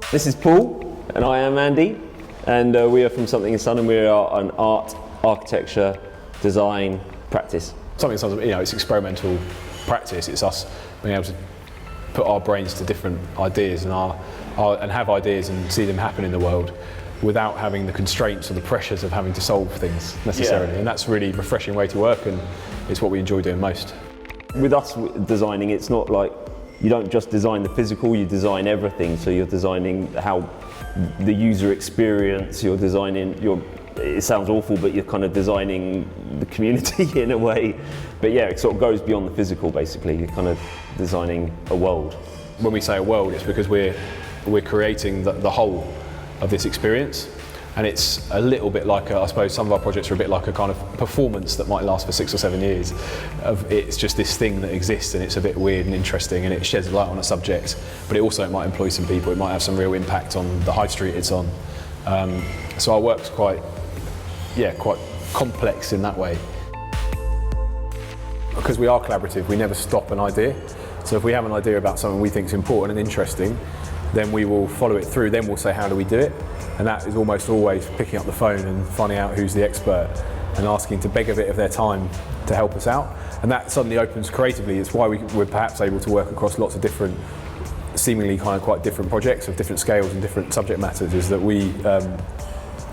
This is Paul, and I am Andy, and we are from Something in Sun, and we are an art, architecture, design practice. Something in Sun, it's experimental practice. It's us being able to put our brains to different ideas and have ideas and see them happen in the world without having the constraints or the pressures of having to solve things necessarily. Yeah. And that's a really refreshing way to work, and it's what we enjoy doing most. With us designing, it's not like you don't just design the physical, you design everything. So you're designing how the user experience, you're designing it sounds awful, but you're kind of designing the community in a way. But yeah, it sort of goes beyond the physical basically. You're kind of designing a world. When we say a world, it's because we're creating the whole of this experience. And it's a little bit like, I suppose some of our projects are a bit like a kind of performance that might last for 6 or 7 years. It's just this thing that exists, and it's a bit weird and interesting, and it sheds light on a subject, but it might employ some people, it might have some real impact on the high street it's on. So our work's quite complex in that way. Because we are collaborative, we never stop an idea. So if we have an idea about something we think is important and interesting, then we will follow it through, then we'll say, how do we do it? And that is almost always picking up the phone and finding out who's the expert and asking to beg a bit of their time to help us out. And that suddenly opens creatively. It's why we're perhaps able to work across lots of different, seemingly kind of quite different projects of different scales and different subject matters, is that we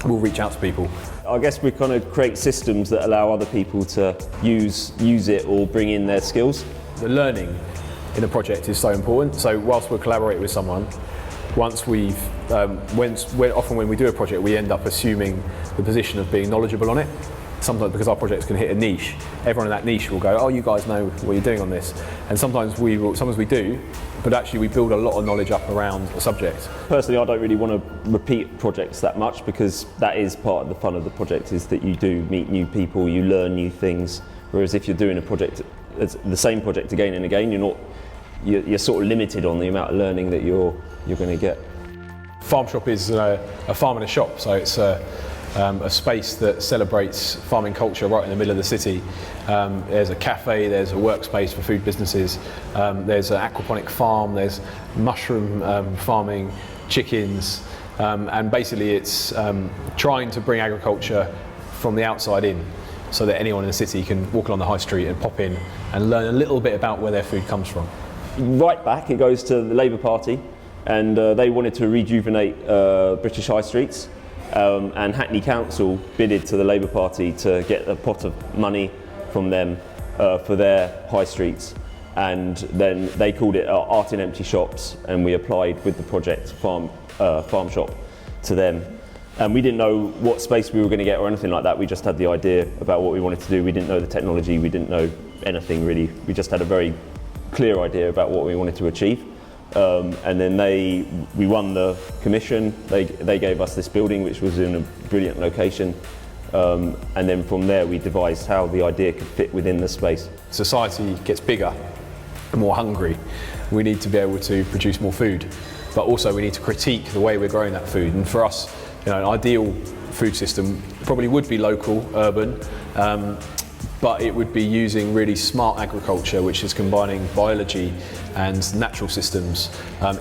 will reach out to people. I guess we kind of create systems that allow other people to use it or bring in their skills. The learning in a project is so important. So whilst we'll collaborate with someone, once we've, often when we do a project, we end up assuming the position of being knowledgeable on it. Sometimes because our projects can hit a niche, everyone in that niche will go, oh, you guys know what you're doing on this. And sometimes we do, but actually we build a lot of knowledge up around a subject. Personally, I don't really want to repeat projects that much, because that is part of the fun of the project, is that you do meet new people, you learn new things. Whereas if you're doing a project, the same project again and again, you're sort of limited on the amount of learning that you're going to get. Farm Shop is a farm and a shop, so it's a space that celebrates farming culture right in the middle of the city. There's a cafe, there's a workspace for food businesses, there's an aquaponic farm, there's mushroom farming, chickens, and basically it's trying to bring agriculture from the outside in, so that anyone in the city can walk along the high street and pop in and learn a little bit about where their food comes from. Right back, it goes to the Labour Party, and they wanted to rejuvenate British high streets, and Hackney Council bidded to the Labour Party to get a pot of money from them for their high streets, and then they called it Art in Empty Shops, and we applied with the project Farm Shop to them. And we didn't know what space we were going to get or anything like that. We just had the idea about what we wanted to do. We didn't know the technology, we didn't know anything really. We just had a very clear idea about what we wanted to achieve. And then we won the commission. They gave us this building, which was in a brilliant location. And then from there we devised how the idea could fit within the space. Society gets bigger and more hungry. We need to be able to produce more food, but also we need to critique the way we're growing that food. And for us, an ideal food system probably would be local, urban, but it would be using really smart agriculture, which is combining biology and natural systems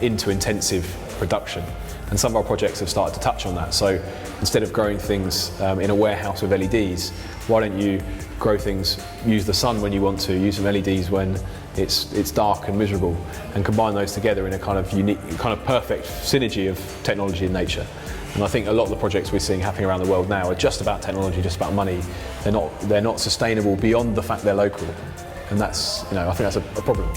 into intensive production. And some of our projects have started to touch on that. So instead of growing things in a warehouse with LEDs, why don't you grow things, use the sun when you want to, use some LEDs when it's dark and miserable, and combine those together in a kind of unique, kind of perfect synergy of technology and nature. And I think a lot of the projects we're seeing happening around the world now are just about technology, just about money. They're not sustainable beyond the fact they're local. And that's, I think that's a problem.